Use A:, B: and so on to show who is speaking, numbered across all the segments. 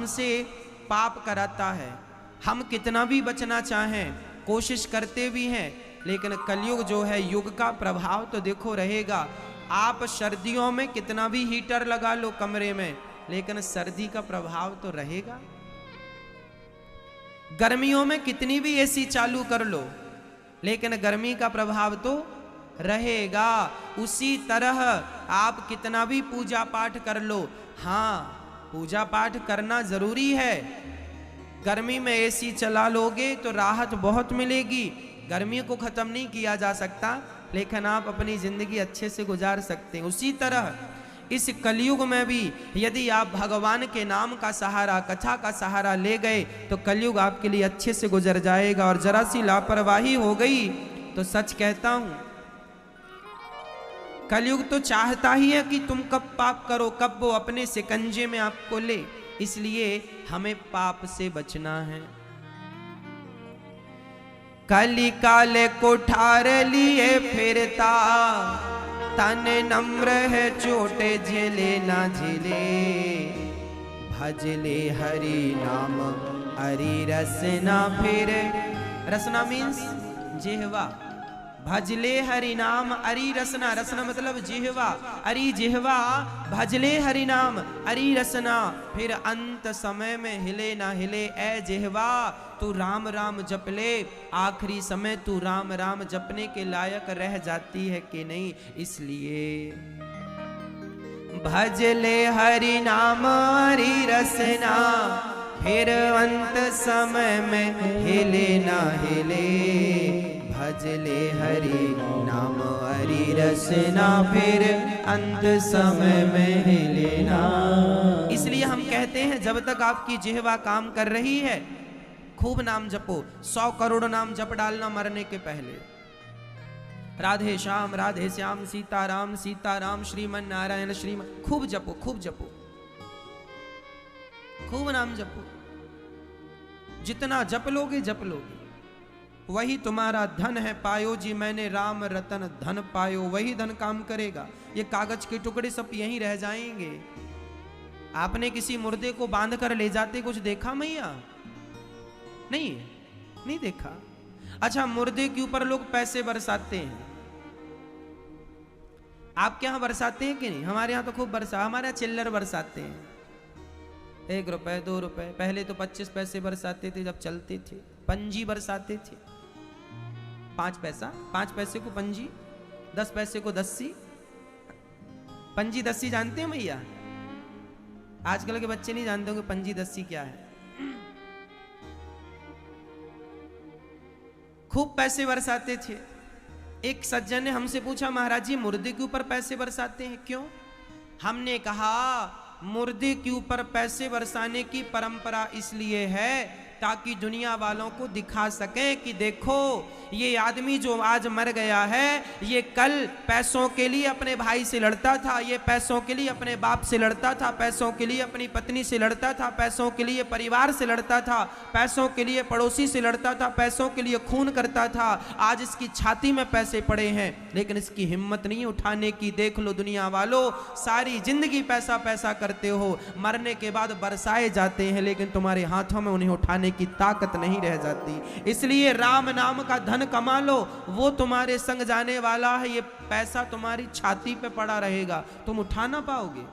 A: हमसे पाप कराता है। हम कितना भी बचना चाहें, कोशिश करते भी हैं, लेकिन कलयुग जो है, युग का प्रभाव तो देखो रहेगा। आप सर्दियों में कितना भी हीटर लगा लो कमरे में, लेकिन सर्दी का प्रभाव तो रहेगा। गर्मियों में कितनी भी एसी चालू कर लो, लेकिन गर्मी का प्रभाव तो रहेगा। उसी तरह आप कितना भी पूजा पाठ कर लो, हाँ पूजा पाठ करना जरूरी है। गर्मी में एसी चला लोगे तो राहत बहुत मिलेगी। गर्मी को खत्म नहीं किया जा सकता, लेकिन आप अपनी जिंदगी अच्छे से गुजार सकते हैं। उसी तरह इस कलयुग में भी यदि आप भगवान के नाम का सहारा, कथा का सहारा ले गए, तो कलयुग आपके लिए अच्छे से गुजर जाएगा। और जरा सी लापरवाही हो गई तो सच कहता हूं, कलयुग तो चाहता ही है कि तुम कब पाप करो, कब वो अपने शिकंजे में आपको ले। इसलिए हमें पाप से बचना है। कली काले कोठार लिए फिरता, तन नम्र है चोटे झेले ना झेले। भजले हरि नाम हरि रसना, फिर रसना मीन्स जिह्वा। भजले हरि नाम अरि रसना, रसना मतलब जिह्वा, अरि जिह्वा। भजले हरि नाम अरि रसना, फिर अंत समय में हिले ना हिले। ए जिह्वा तू राम राम जप ले, आखिरी समय तू राम राम जपने के लायक रह जाती है कि नहीं। इसलिए भजले हरि नाम हरि रसना, फिर अंत समय में हिले ना हिले। भजले हरि नाम हरि रसना, फिर अंत समय में हिले ना। इसलिए हम कहते हैं जब तक आपकी जिह्वा काम कर रही है, खूब नाम जपो। 100 करोड़ नाम जप डालना मरने के पहले। राधे श्याम राधे श्याम, सीताराम सीताराम, श्रीमन नारायण श्रीमन। खूब जपो, खूब जपो, खूब नाम जपो। जितना जप लोगे जप लोगे, वही तुम्हारा धन है। पायो जी मैंने राम रतन धन पायो, वही धन काम करेगा। ये कागज के टुकड़े सब यहीं रह जाएंगे। आपने किसी मुर्दे को बांध कर ले जाते कुछ देखा मैया? नहीं, नहीं देखा। अच्छा, मुर्दे के ऊपर लोग पैसे बरसाते हैं, आपके यहां बरसाते हैं कि नहीं? हमारे यहां तो खूब बरसा, हमारे यहां चिल्लर बरसाते हैं। 1 रुपए 2 रुपए, पहले तो 25 पैसे बरसाते थे जब चलते थे। पंजी बरसाते थे, 5 पैसा, 5 पैसे को पंजी, 10 पैसे को दस्सी। पंजी दस्सी जानते हैं भैया? आजकल के बच्चे नहीं जानते होंगे पंजी दस्सी क्या है। खूब पैसे बरसाते थे। एक सज्जन ने हमसे पूछा, महाराज जी मुर्दे के ऊपर पैसे बरसाते हैं क्यों? हमने कहा मुर्दे के ऊपर पैसे बरसाने की परंपरा इसलिए है ताकि दुनिया वालों को दिखा सकें कि देखो ये आदमी जो आज मर गया है, ये कल पैसों के लिए अपने भाई से लड़ता था, ये पैसों के लिए अपने बाप से लड़ता था, पैसों के लिए अपनी पत्नी से लड़ता था, पैसों के लिए परिवार से लड़ता था, पैसों के लिए पड़ोसी से लड़ता था, पैसों के लिए खून करता था। आज इसकी छाती में पैसे पड़े हैं, लेकिन इसकी हिम्मत नहीं उठाने की। देख लो दुनिया वालों, सारी जिंदगी पैसा पैसा करते हो, मरने के बाद बरसाए जाते हैं, लेकिन तुम्हारे हाथों में उन्हें उठाने की ताकत नहीं रह जाती। इसलिए राम नाम का धन कमा लो, वो तुम्हारे संग जाने वाला है। ये पैसा तुम्हारी छाती पे पड़ा रहेगा, तुम उठा ना पाओगे,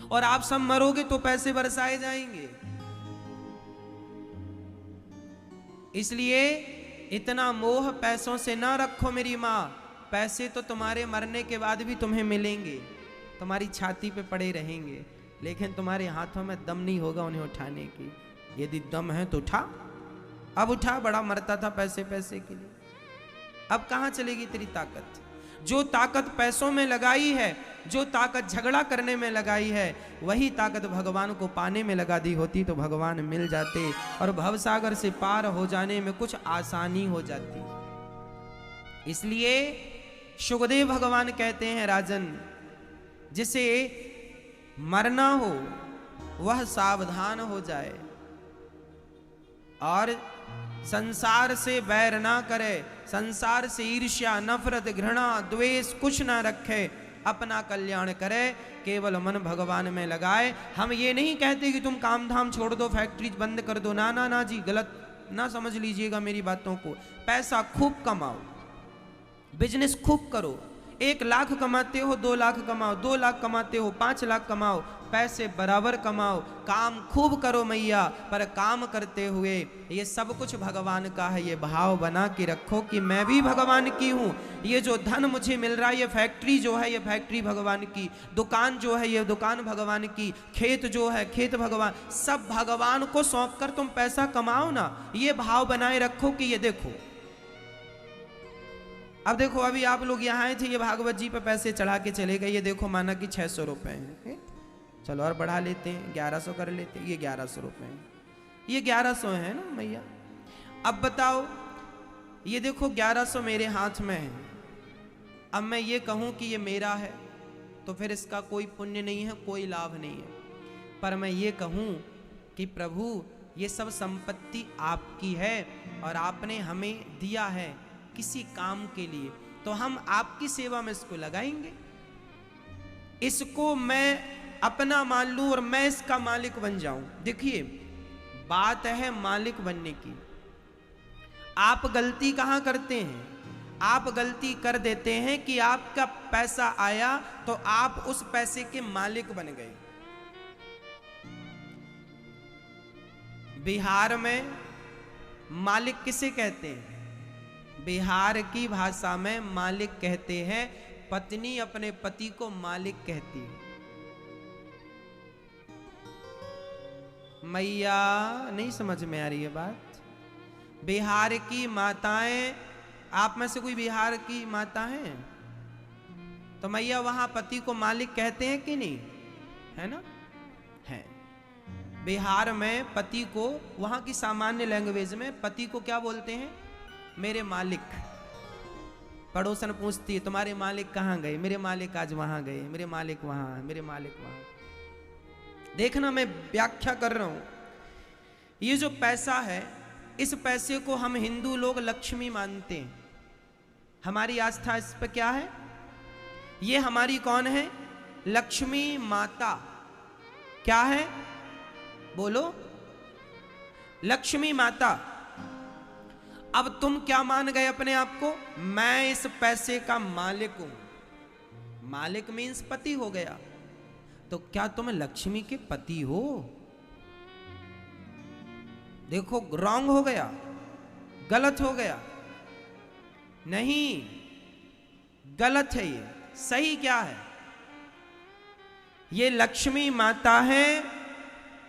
A: और आप सब मरोगे तो पैसे बरसाए जाएंगे। इसलिए इतना मोह पैसों से ना रखो मेरी मां। पैसे तो तुम्हारे मरने के बाद भी तुम्हें मिलेंगे, तुम्हारी छाती पे पड़े रहेंगे, लेकिन तुम्हारे हाथों में दम नहीं होगा उन्हें उठाने की। यदि दम है तो उठा। अब उठा, बड़ा मरता था पैसे पैसे के लिए, अब कहां चलेगी तेरी ताकत? जो ताकत पैसों में लगाई है, जो ताकत झगड़ा करने में लगाई है, वही ताकत भगवान को पाने में लगा दी होती तो भगवान मिल जाते और भवसागर से पार हो जाने में कुछ आसानी हो जाती। इसलिए शुकदेव भगवान कहते हैं, राजन जिसे मरना हो वह सावधान हो जाए और संसार से बैर ना करे, संसार से ईर्ष्या नफरत घृणा द्वेष कुछ ना रखे, अपना कल्याण करे, केवल मन भगवान में लगाए। हम ये नहीं कहते कि तुम काम धाम छोड़ दो, फैक्ट्री बंद कर दो, ना ना ना जी, गलत ना समझ लीजिएगा मेरी बातों को। पैसा खूब कमाओ, बिजनेस खूब करो, 1 लाख कमाते हो 2 लाख कमाओ, 2 लाख कमाते हो 5 लाख कमाओ, पैसे बराबर कमाओ, काम खूब करो मैया, पर काम करते हुए ये सब कुछ भगवान का है, ये भाव बना के रखो कि मैं भी भगवान की हूँ। ये जो धन मुझे मिल रहा है, ये फैक्ट्री जो है ये फैक्ट्री भगवान की, दुकान जो है ये दुकान भगवान की, खेत जो है खेत भगवान, सब भगवान को सौंप कर तुम पैसा कमाओ ना। ये भाव बनाए रखो कि ये देखो, अब देखो अभी आप लोग यहाँ आए थे, ये भागवत जी पे पैसे चढ़ा के चले गए, ये देखो माना कि 600 रुपए हैं, चलो और बढ़ा लेते हैं 1100 कर लेते हैं, ये 1100 रुपए हैं, ये 1100 है ना मैया। अब बताओ ये देखो 1100 मेरे हाथ में है, अब मैं ये कहूं कि ये मेरा है तो फिर इसका कोई पुण्य नहीं है, कोई लाभ नहीं है। पर मैं ये कहूं कि प्रभु ये सब संपत्ति आपकी है और आपने हमें दिया है किसी काम के लिए, तो हम आपकी सेवा में इसको लगाएंगे, इसको मैं अपना मान लूं और मैं इसका मालिक बन जाऊं। देखिए बात है मालिक बनने की। आप गलती कहां करते हैं? आप गलती कर देते हैं कि आपका पैसा आया तो आप उस पैसे के मालिक बन गए। बिहार में मालिक किसे कहते हैं? बिहार की भाषा में मालिक कहते हैं, पत्नी अपने पति को मालिक कहती है। मैया नहीं समझ में आ रही है बात? बिहार की माताएं, आप में से कोई बिहार की माता है तो मैया वहां पति को मालिक कहते हैं कि नहीं? है ना? है। बिहार में पति को, वहां की सामान्य लैंग्वेज में पति को क्या बोलते हैं? मेरे मालिक। पड़ोसन पूछती है तुम्हारे मालिक कहाँ गए? मेरे मालिक आज वहां गए, मेरे मालिक वहां, मेरे मालिक वहां। देखना मैं व्याख्या कर रहा हूं। ये जो पैसा है, इस पैसे को हम हिंदू लोग लक्ष्मी मानते हैं। हमारी आस्था इस पर क्या है? ये हमारी कौन है? लक्ष्मी माता। क्या है? बोलो। लक्ष्मी माता। अब तुम क्या मान गए अपने आप को? मैं इस पैसे का मालिक हूं। मालिक मीन्स पति हो गया। तो क्या तुम लक्ष्मी के पति हो? देखो रॉन्ग हो गया, गलत हो गया। नहीं, गलत है ये। सही क्या है? ये लक्ष्मी माता है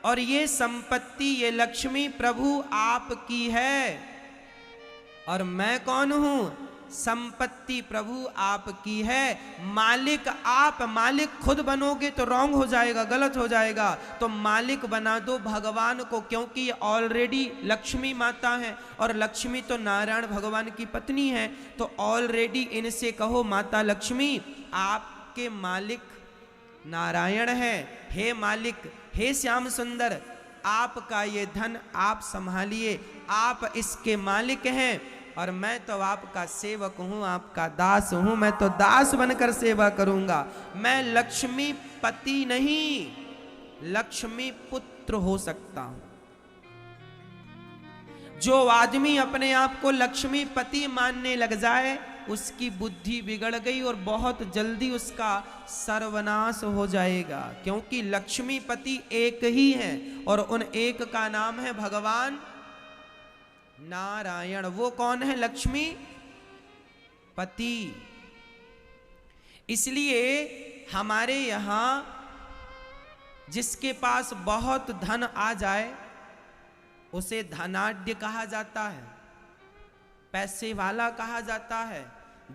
A: और ये संपत्ति, ये लक्ष्मी प्रभु आपकी है। और मैं कौन हूं? संपत्ति प्रभु आपकी है। मालिक आप, मालिक खुद बनोगे तो रॉन्ग हो जाएगा, गलत हो जाएगा। तो मालिक बना दो भगवान को, क्योंकि ये ऑलरेडी लक्ष्मी माता है और लक्ष्मी तो नारायण भगवान की पत्नी है। तो ऑलरेडी इनसे कहो माता लक्ष्मी आपके मालिक नारायण है। हे मालिक, हे श्याम सुंदर, आपका ये धन आप संभालिए, आप इसके मालिक हैं और मैं तो आपका सेवक हूं, आपका दास हूं। मैं तो दास बनकर सेवा करूंगा। मैं लक्ष्मी पति नहीं, लक्ष्मी पुत्र हो सकता हूं। जो आदमी अपने आप को लक्ष्मी पति मानने लग जाए, उसकी बुद्धि बिगड़ गई और बहुत जल्दी उसका सर्वनाश हो जाएगा। क्योंकि लक्ष्मीपति एक ही है और उन एक का नाम है भगवान नारायण। वो कौन है? लक्ष्मी पति। इसलिए हमारे यहां जिसके पास बहुत धन आ जाए उसे धनाढ्य कहा जाता है, पैसे वाला कहा जाता है,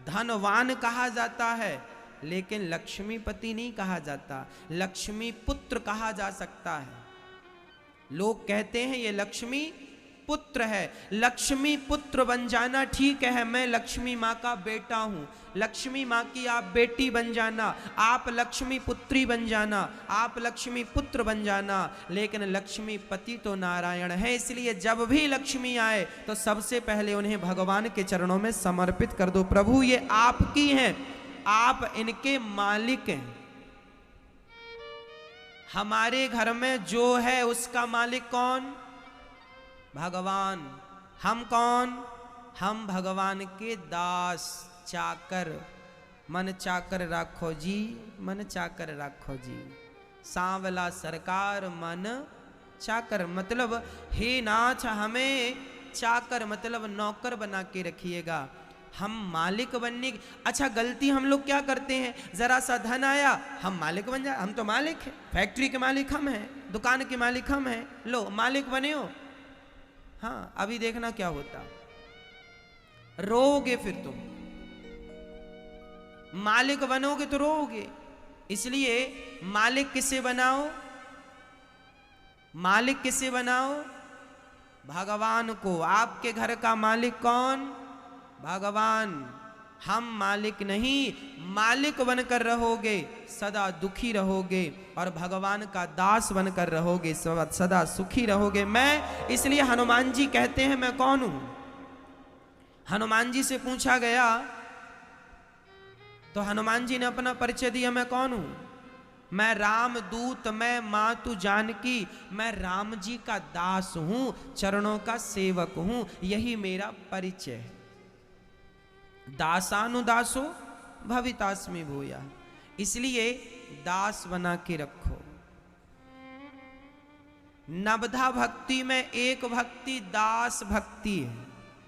A: धनवान कहा जाता है। लेकिन लक्ष्मीपति नहीं कहा जाता, लक्ष्मी पुत्र कहा जा सकता है। लोग कहते हैं ये लक्ष्मी पुत्र है। लक्ष्मी पुत्र बन जाना ठीक है, मैं लक्ष्मी माँ का बेटा हूं। लक्ष्मी माँ की आप बेटी बन जाना, आप लक्ष्मी पुत्री बन जाना, आप लक्ष्मी पुत्र बन जाना। लेकिन लक्ष्मी पति तो नारायण है। इसलिए जब भी लक्ष्मी आए तो सबसे पहले उन्हें भगवान के चरणों में समर्पित कर दो। प्रभु ये आपकी हैं, आप इनके मालिक हैं। हमारे घर में जो है उसका मालिक कौन? भगवान। हम कौन? हम भगवान के दास, चाकर। मन चाकर राखो जी, मन चाकर राखो जी। सांवला सरकार मन चाकर, मतलब हे नाथ हमें चाकर मतलब नौकर बना के रखिएगा। हम मालिक बनने की, अच्छा गलती हम लोग क्या करते हैं, जरा सा धन आया हम मालिक बन जाए। हम तो मालिक हैं, फैक्ट्री के मालिक हम हैं, दुकान के मालिक हम हैं, लो मालिक बने हो। हाँ अभी देखना क्या होता, रोओगे फिर तुम, मालिक बनोगे तो रोओगे। इसलिए मालिक किसे बनाओ? मालिक किसे बनाओ? भगवान को। आपके घर का मालिक कौन? भगवान। हम मालिक नहीं, मालिक बनकर रहोगे सदा दुखी रहोगे, और भगवान का दास बनकर रहोगे सदा सुखी रहोगे। मैं, इसलिए हनुमान जी कहते हैं मैं कौन हूं? हनुमान जी से पूछा गया तो हनुमान जी ने अपना परिचय दिया, मैं कौन हूं? मैं राम दूत, मैं मातु जानकी, मैं राम जी का दास हूं, चरणों का सेवक हूं, यही मेरा परिचय है। दासानुदासो भवितास्मि भूया, इसलिए दास बना के रखो। नवधा भक्ति में एक भक्ति दास भक्ति है।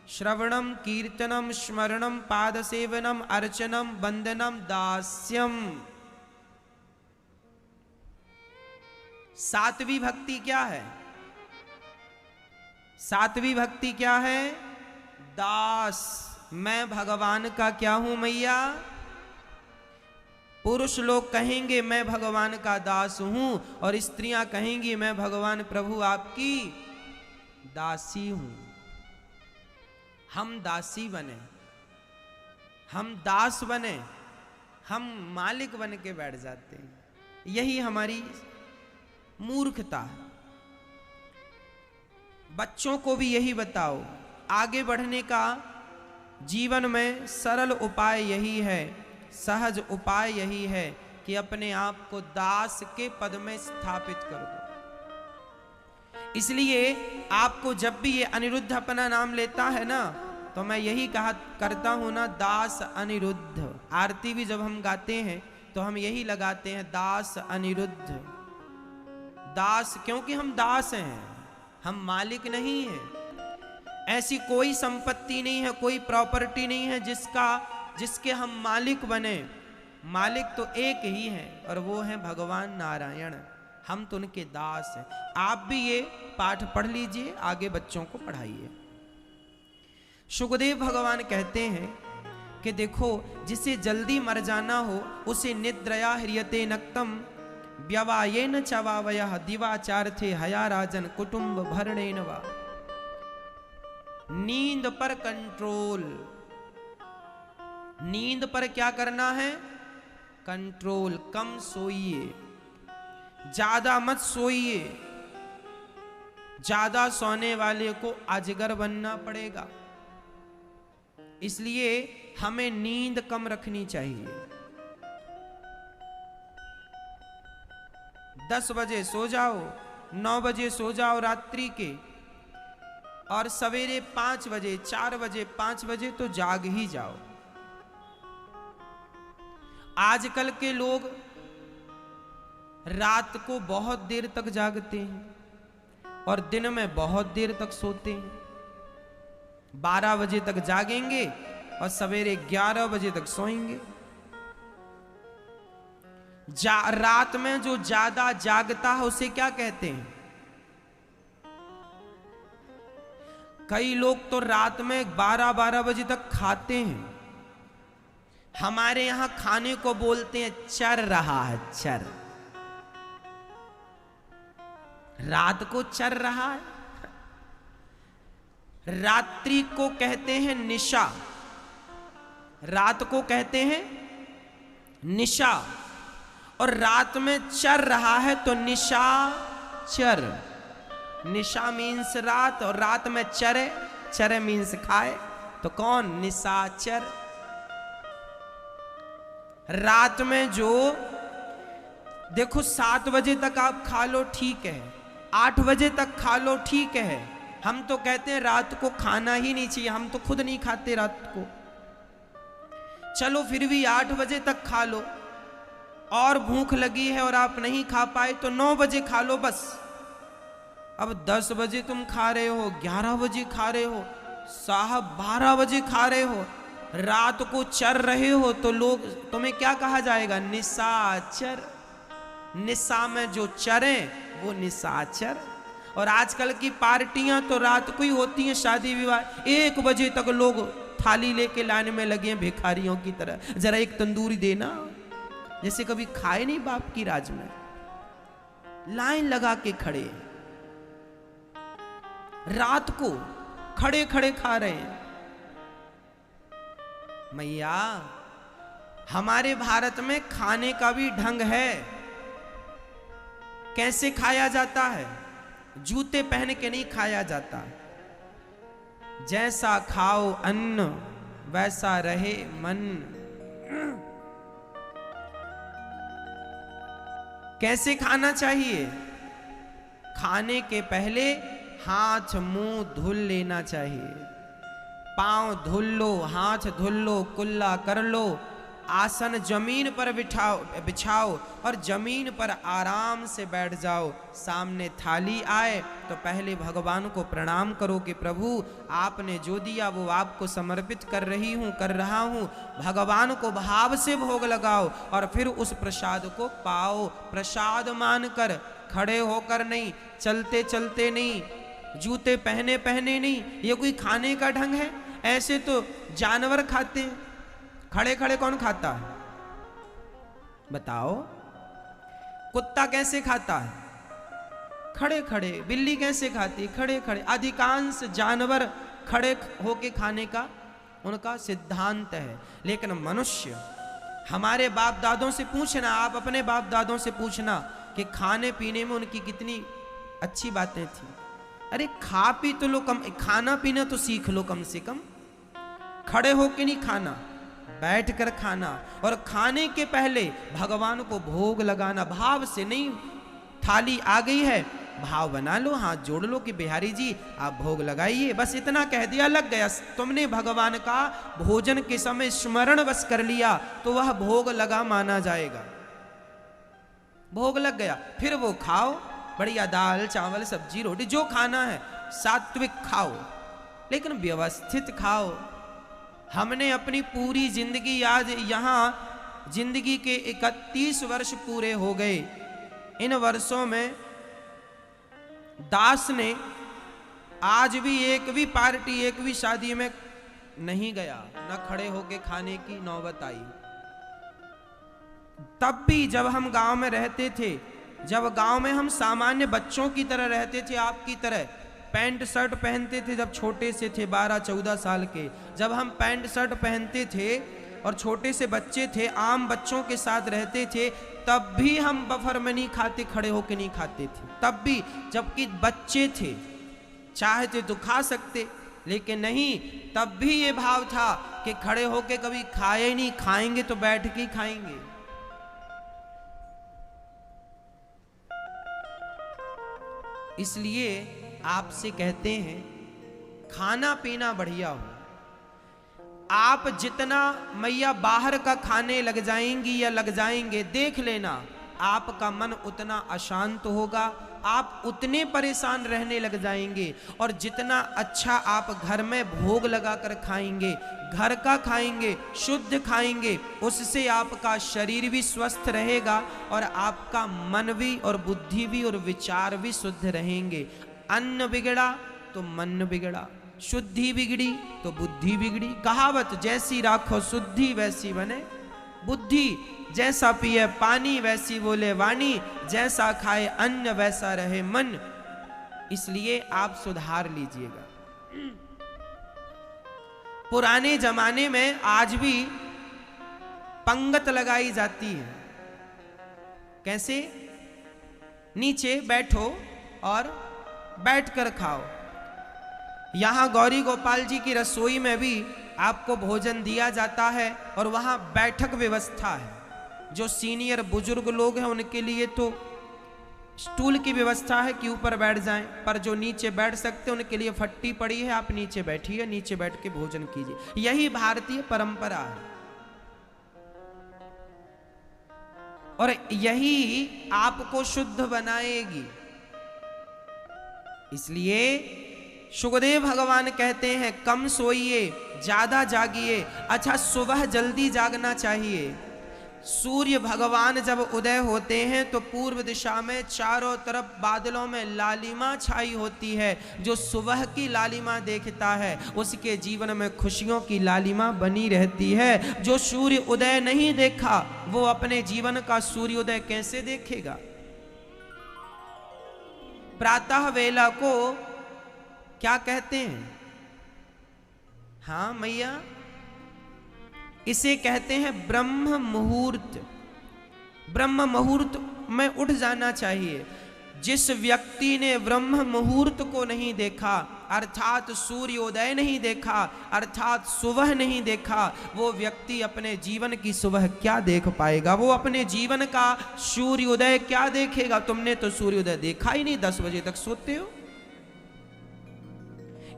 A: श्रवणम कीर्तनम स्मरणम पाद सेवनम अर्चनम वंदनम दास्यम। सातवीं भक्ति क्या है? सातवीं भक्ति क्या है? दास। मैं भगवान का क्या हूं मैया? पुरुष लोग कहेंगे मैं भगवान का दास हूं, और स्त्रियां कहेंगी मैं भगवान प्रभु आपकी दासी हूं। हम दासी बने, हम दास बने, हम मालिक बन के बैठ जाते हैं। यही हमारी मूर्खता है। बच्चों को भी यही बताओ, आगे बढ़ने का जीवन में सरल उपाय यही है, सहज उपाय यही है कि अपने आप को दास के पद में स्थापित कर दो। इसलिए आपको जब भी ये अनिरुद्ध अपना नाम लेता है ना, तो मैं यही कहा करता हूं ना, दास अनिरुद्ध। आरती भी जब हम गाते हैं तो हम यही लगाते हैं, दास अनिरुद्ध। दास क्योंकि हम दास हैं, हम मालिक नहीं हैं। ऐसी कोई संपत्ति नहीं है, कोई प्रॉपर्टी नहीं है जिसके हम मालिक बने। मालिक तो एक ही है, और वो है भगवान नारायण। हम तो उनके दास हैं। आप भी ये पाठ पढ़ लीजिए, आगे बच्चों को पढ़ाइए। सुखदेव भगवान कहते हैं कि देखो, जिसे जल्दी मर जाना हो उसे निद्रया ह्रियते नक्तम व्यवायेन चवावयः दिवाचार्थे हया राजन कुटुंब भरणेन वा। नींद पर कंट्रोल। नींद पर क्या करना है? कंट्रोल। कम सोइए, ज्यादा मत सोइए। ज्यादा सोने वाले को अजगर बनना पड़ेगा। इसलिए हमें नींद कम रखनी चाहिए। 10 बजे सो जाओ, 9 बजे सो जाओ रात्रि के, और सवेरे 5 बजे, 4 बजे, 5 बजे तो जाग ही जाओ। आजकल के लोग रात को बहुत देर तक जागते हैं और दिन में बहुत देर तक सोते हैं। 12 बजे तक जागेंगे और सवेरे 11 बजे तक सोएंगे। रात में जो ज्यादा जागता है उसे क्या कहते हैं? कई लोग तो रात में 12-12 बजे तक खाते हैं। हमारे यहां खाने को बोलते हैं चर रहा है, चर। रात को चर रहा है। रात्रि को कहते हैं निशा। रात को कहते हैं निशा, और रात में चर रहा है तो निशाचर। निशा मीन्स रात, और रात में चरे, चरे मीन्स खाए, तो कौन? निशाचर। रात में जो देखो 7 बजे तक आप खा लो ठीक है, 8 बजे तक खा लो ठीक है। हम तो कहते हैं रात को खाना ही नहीं चाहिए, हम तो खुद नहीं खाते रात को। चलो फिर भी 8 बजे तक खा लो, और भूख लगी है और आप नहीं खा पाए तो 9 बजे खा लो बस। अब 10 बजे तुम खा रहे हो, 11 बजे खा रहे हो, साहब 12 बजे खा रहे हो, रात को चर रहे हो, तो लोग तुम्हें क्या कहा जाएगा? निशाचर। निशा में जो चरे वो निशाचर। और आजकल की पार्टियां तो रात को ही होती हैं, शादी विवाह 1 बजे तक लोग थाली लेके लाने में लगे हैं भिखारियों की तरह, जरा एक तंदूरी देना, जैसे कभी खाए नहीं बाप की राज में। लाइन लगा के खड़े हैं, रात को खड़े खड़े खा रहे हैं। मैया हमारे भारत में खाने का भी ढंग है। कैसे खाया जाता है? जूते पहन के नहीं खाया जाता। जैसा खाओ अन्न वैसा रहे मन। कैसे खाना चाहिए? खाने के पहले हाथ मुंह धुल लेना चाहिए। पांव धुल लो, हाथ धुल लो, कुल्ला कर लो, आसन जमीन पर बिछाओ और जमीन पर आराम से बैठ जाओ। सामने थाली आए तो पहले भगवान को प्रणाम करो कि प्रभु आपने जो दिया वो आपको समर्पित कर रहा हूँ। भगवान को भाव से भोग लगाओ और फिर उस प्रसाद को पाओ। प्रसाद मानकर, खड़े होकर नहीं, चलते चलते नहीं, जूते पहने पहने नहीं। ये कोई खाने का ढंग है? ऐसे तो जानवर खाते हैं। खड़े खड़े कौन खाता है बताओ? कुत्ता कैसे खाता है? खड़े खड़े। बिल्ली कैसे खाती है? खड़े खड़े। अधिकांश जानवर खड़े होके खाने का उनका सिद्धांत है। लेकिन मनुष्य, हमारे बाप दादों से पूछना, आप अपने बाप दादों से पूछना कि खाने पीने में उनकी कितनी अच्छी बातें थी। अरे खा पी तो लो, कम खाना पीना तो सीख लो कम से कम। खड़े होके नहीं खाना, बैठ कर खाना। और खाने के पहले भगवान को भोग लगाना, भाव से नहीं। थाली आ गई है, भाव बना लो, हाथ जोड़ लो कि बिहारी जी आप भोग लगाइए, बस इतना कह दिया, लग गया। तुमने भगवान का भोजन के समय स्मरण बस कर लिया तो वह भोग लगा माना जाएगा। भोग लग गया, फिर वो खाओ, बढ़िया दाल चावल सब्जी रोटी जो खाना है सात्विक खाओ, लेकिन व्यवस्थित खाओ। हमने अपनी पूरी जिंदगी, आज यहाँ जिंदगी के 31 वर्ष पूरे हो गए। इन वर्षों में दास ने आज भी एक भी पार्टी, एक भी शादी में नहीं गया, न खड़े होके खाने की नौबत आई। तब भी जब हम गांव में रहते थे, जब गांव में हम सामान्य बच्चों की तरह रहते थे, आपकी तरह पैंट शर्ट पहनते थे। जब छोटे से थे 12-14 साल के, जब हम पैंट शर्ट पहनते थे और छोटे से बच्चे थे, आम बच्चों के साथ रहते थे, तब भी हम बफर में नहीं खाते, खड़े होके नहीं खाते थे। तब भी जबकि बच्चे थे, चाहते तो खा सकते, लेकिन नहीं, तब भी ये भाव था कि खड़े होके कभी खाए नहीं, खाएंगे तो बैठ के ही खाएंगे। इसलिए आपसे कहते हैं खाना पीना बढ़िया हो। आप जितना मैया बाहर का खाने लग जाएंगी या लग जाएंगे, देख लेना आपका मन उतना अशांत होगा, आप उतने परेशान रहने लग जाएंगे। और जितना अच्छा आप घर में भोग लगाकर खाएंगे, घर का खाएंगे, शुद्ध खाएंगे, उससे आपका शरीर भी स्वस्थ रहेगा और आपका मन भी और बुद्धि भी और विचार भी शुद्ध रहेंगे। अन्न बिगड़ा तो मन बिगड़ा, शुद्धि बिगड़ी तो बुद्धि बिगड़ी। कहावत, जैसी राखो शुद्धि वैसी बने बुद्धि, जैसा पिए पानी वैसी बोले वाणी, जैसा खाए अन्न वैसा रहे मन। इसलिए आप सुधार लीजिएगा। पुराने जमाने में आज भी पंगत लगाई जाती है। कैसे? नीचे बैठो और बैठकर खाओ। यहां गौरी गोपाल जी की रसोई में भी आपको भोजन दिया जाता है और वहां बैठक व्यवस्था है। जो सीनियर बुजुर्ग लोग हैं उनके लिए तो स्टूल की व्यवस्था है कि ऊपर बैठ जाएं, पर जो नीचे बैठ सकते हैं उनके लिए फट्टी पड़ी है, आप नीचे बैठिए, नीचे बैठ के भोजन कीजिए। यही भारतीय परंपरा है और यही आपको शुद्ध बनाएगी। इसलिए सुखदेव भगवान कहते हैं कम सोइए ज्यादा जागिए। अच्छा, सुबह जल्दी जागना चाहिए। सूर्य भगवान जब उदय होते हैं तो पूर्व दिशा में चारों तरफ बादलों में लालिमा छाई होती है। जो सुबह की लालिमा देखता है उसके जीवन में खुशियों की लालिमा बनी रहती है। जो सूर्य उदय नहीं देखा वो अपने जीवन का सूर्योदय कैसे देखेगा। प्रातः वेला को क्या कहते हैं? हाँ मैया, इसे कहते हैं ब्रह्म मुहूर्त। ब्रह्म मुहूर्त में उठ जाना चाहिए। जिस व्यक्ति ने ब्रह्म मुहूर्त को नहीं देखा, अर्थात सूर्योदय नहीं देखा, अर्थात सुबह नहीं देखा, वो व्यक्ति अपने जीवन की सुबह क्या देख पाएगा? वो अपने जीवन का सूर्योदय क्या देखेगा? तुमने तो सूर्योदय देखा ही नहीं, 10 बजे तक सोते हो।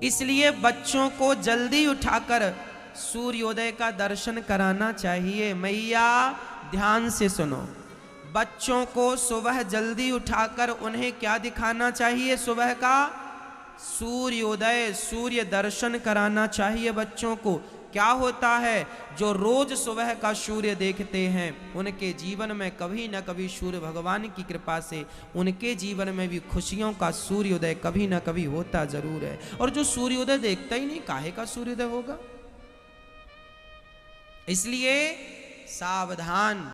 A: इसलिए बच्चों को जल्दी उठाकर सूर्योदय का दर्शन कराना चाहिए। मैया ध्यान से सुनो, बच्चों को सुबह जल्दी उठाकर उन्हें क्या दिखाना चाहिए? सुबह का सूर्योदय, सूर्य दर्शन कराना चाहिए बच्चों को। क्या होता है, जो रोज सुबह का सूर्य देखते हैं उनके जीवन में कभी न कभी सूर्य भगवान की कृपा से उनके जीवन में भी खुशियों का सूर्योदय कभी न कभी होता जरूर है। और जो सूर्योदय देखता ही नहीं, काहे का सूर्योदय होगा? इसलिए सावधान।